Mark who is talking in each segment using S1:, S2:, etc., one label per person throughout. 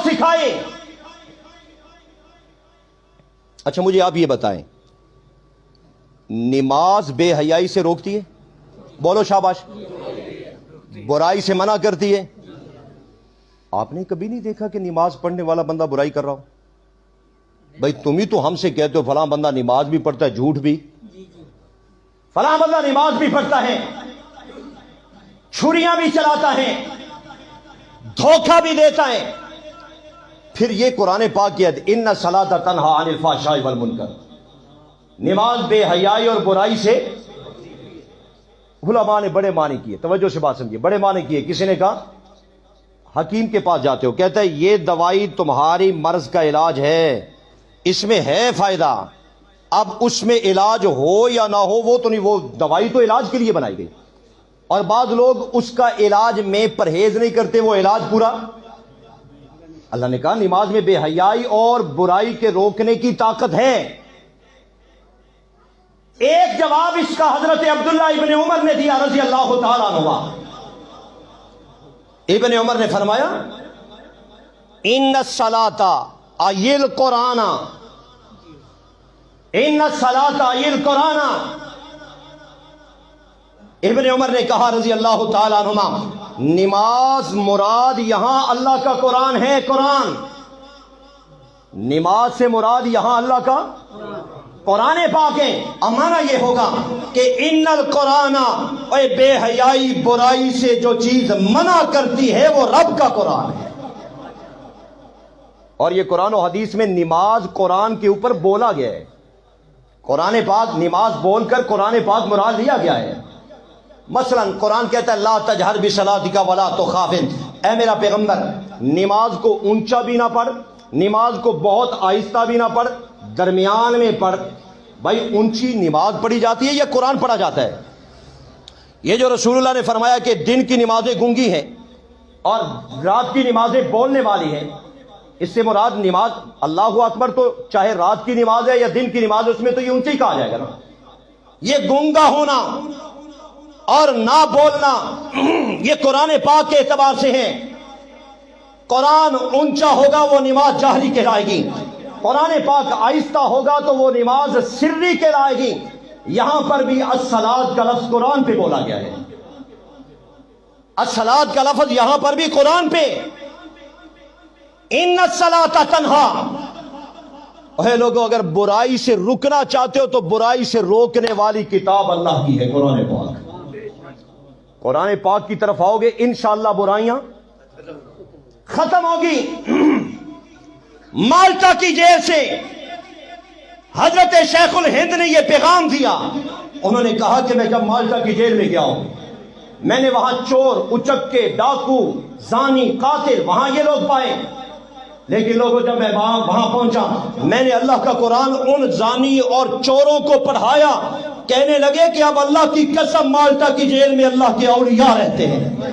S1: سکھائے۔ اچھا مجھے آپ یہ بتائیں، نماز بے حیائی سے روکتی ہے؟ بولو شاباش۔ برائی سے منع کرتی ہے؟ آپ نے کبھی نہیں دیکھا کہ نماز پڑھنے والا بندہ برائی کر رہا ہو؟ بھائی تم ہی تو ہم سے کہتے ہو فلاں بندہ نماز بھی پڑھتا ہے، جھوٹ بھی، فلاں بندہ نماز بھی پڑھتا ہے، چھریاں بھی چلاتا ہے، دھوکہ بھی دیتا ہے۔ پھر یہ قرآن پاک کی آیت ان الصلاۃ تنہی عن الفحشاء والمنکر، نماز بے حیائی اور برائی سے۔ علماء نے بڑے معنی کیے، توجہ سے بات سمجھیے، بڑے معنی کیے۔ کسی نے کہا حکیم کے پاس جاتے ہو، کہتا ہے یہ دوائی تمہاری مرض کا علاج ہے، اس میں ہے فائدہ، اب اس میں علاج ہو یا نہ ہو وہ تو نہیں، وہ دوائی تو علاج کے لیے بنائی گئی۔ اور بعض لوگ اس کا علاج میں پرہیز نہیں کرتے، وہ علاج پورا۔ اللہ نے کہا نماز میں بے حیائی اور برائی کے روکنے کی طاقت ہے۔ ایک جواب اس کا حضرت عبداللہ ابن عمر نے دیا رضی اللہ تعالیٰ عنہ۔ ابن عمر نے فرمایا ان الصلاۃ ای القرآن، ان الصلاۃ ای القرآن۔ ابن عمر نے کہا رضی اللہ تعالیٰ عنہ، نماز مراد یہاں اللہ کا قرآن ہے، قرآن۔ نماز سے مراد یہاں اللہ کا قرآن پاک ہے۔ امانہ یہ ہوگا کہ ان القرآن، اے بے حیائی برائی سے جو چیز منع کرتی ہے وہ رب کا قرآن ہے۔ اور یہ قرآن و حدیث میں نماز قرآن کے اوپر بولا گیا ہے، قرآن پاک نماز بول کر قرآن پاک مراد لیا گیا ہے۔ مثلا قرآن کہتا ہے لا تجہر بصلاتک ولا تخافت، اے میرا پیغمبر نماز کو اونچا بھی نہ پڑھ، نماز کو بہت آہستہ بھی نہ پڑھ، درمیان میں پڑھ۔ بھائی اونچی نماز پڑھی جاتی ہے یا قرآن پڑھا جاتا ہے؟ یہ جو رسول اللہ نے فرمایا کہ دن کی نمازیں گونگی ہیں اور رات کی نمازیں بولنے والی ہیں، اس سے مراد نماز اللہ اکبر تو چاہے رات کی نماز ہے یا دن کی نماز ہے، اس میں تو یہ اونچی کہا جائے گا نا۔ یہ گونگا ہونا اور نہ بولنا یہ قرآن پاک کے اعتبار سے ہے۔ قرآن اونچا ہوگا وہ نماز جہری کہلائے گی، قرآن پاک آہستہ ہوگا تو وہ نماز سری کہلائے گی۔ یہاں پر بھی الصلاۃ کا لفظ قرآن پہ بولا گیا ہے، الصلاۃ کا لفظ یہاں پر بھی قرآن پہ۔ ان الصلاۃ تنہی، اے لوگوں اگر برائی سے رکنا چاہتے ہو تو برائی سے روکنے والی کتاب اللہ کی ہے، قرآن پاک۔ قرآن پاک کی طرف آؤ گے انشاءاللہ برائیاں ختم ہوگی۔ مالٹا کی جیل سے حضرت شیخ الہند نے یہ پیغام دیا، انہوں نے کہا کہ میں جب مالٹا کی جیل میں گیا ہوں، میں نے وہاں چور، اچکے، ڈاکو، زانی، قاتل وہاں یہ لوگ پائے، لیکن لوگوں جب میں وہاں پہنچا میں نے اللہ کا قرآن ان زانی اور چوروں کو پڑھایا، کہنے لگے کہ اب اللہ کی قسم مالٹا کی جیل میں اللہ کے اولیاء رہتے ہیں۔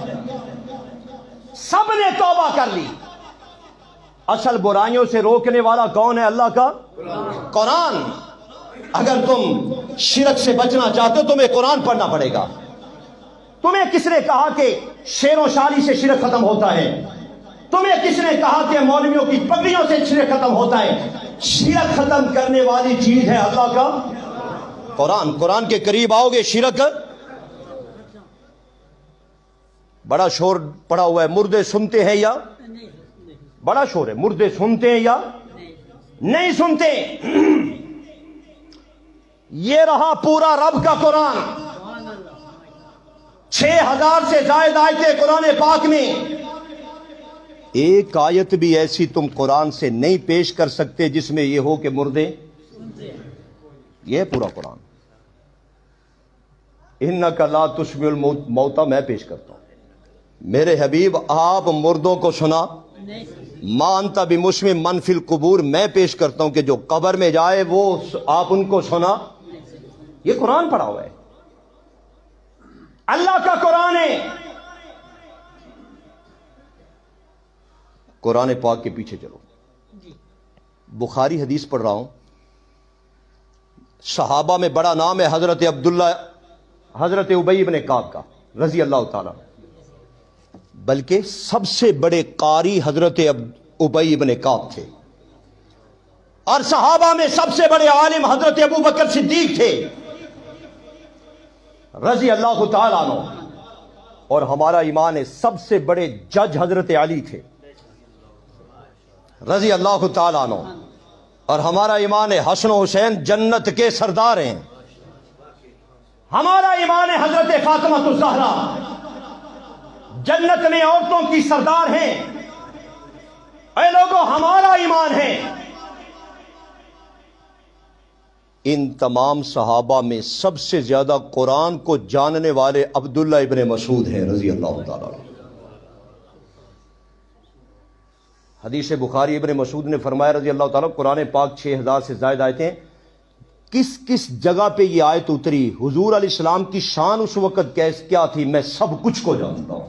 S1: سب نے توبہ کر لی۔ اصل برائیوں سے روکنے والا کون ہے؟ اللہ کا قرآن۔ اگر تم شرک سے بچنا چاہتے ہو تمہیں قرآن پڑھنا پڑے گا۔ تمہیں کس نے کہا کہ شعر و شاعری سے شرک ختم ہوتا ہے؟ تمہیں کس نے کہا کہ مولویوں کی پگڑیوں سے شرک ختم ہوتا ہے؟ شرک ختم کرنے والی چیز ہے اللہ کا قرآن۔ قرآن کے قریب آؤ گے شرک۔ بڑا شور پڑا ہوا ہے، مردے سنتے ہیں یا بڑا شور ہے، مردے سنتے ہیں یا نہیں سنتے؟ یہ رہا پورا رب کا قرآن۔ 6000 سے زائد آیتیں قرآن پاک میں، ایک آیت بھی ایسی تم قرآن سے نہیں پیش کر سکتے جس میں یہ ہو کہ مردے۔ یہ پورا قرآن۔ انک لا تسمع الموتى میں پیش کرتا ہوں۔ میرے حبیب آپ مردوں کو سنا، ما انت بمسمع من فی القبور میں پیش کرتا ہوں کہ جو قبر میں جائے وہ آپ ان کو سنا۔ یہ قرآن پڑھا ہوا ہے، اللہ کا قرآن ہے۔ قرآن پاک کے پیچھے چلو۔ بخاری حدیث پڑھ رہا ہوں، صحابہ میں بڑا نام ہے حضرت عبداللہ، حضرت ابی بن کعب کا رضی اللہ تعالیٰ، بلکہ سب سے بڑے قاری حضرت ابی ابن کعب تھے، اور صحابہ میں سب سے بڑے عالم حضرت ابو بکر صدیق تھے رضی اللہ تعالی عنہ، اور ہمارا ایمان ہے سب سے بڑے جج حضرت علی تھے رضی اللہ تعالی عنہ، اور ہمارا ایمان ہے حسن و حسین جنت کے سردار ہیں، ہمارا ایمان ہے حضرت فاطمہ الزہرا جنت میں عورتوں کی سردار ہیں۔ اے لوگوں، ہمارا ایمان ہے ان تمام صحابہ میں سب سے زیادہ قرآن کو جاننے والے عبداللہ ابن مسعود ہیں رضی اللہ تعالیٰ عنہ۔ حدیث بخاری ابن مسعود نے فرمایا رضی اللہ تعالیٰ، قرآن پاک 6000 سے زائد آیتیں، کس کس جگہ پہ یہ آیت اتری، حضور علیہ السلام کی شان اس وقت کیا تھی، میں سب کچھ کو جانتا ہوں۔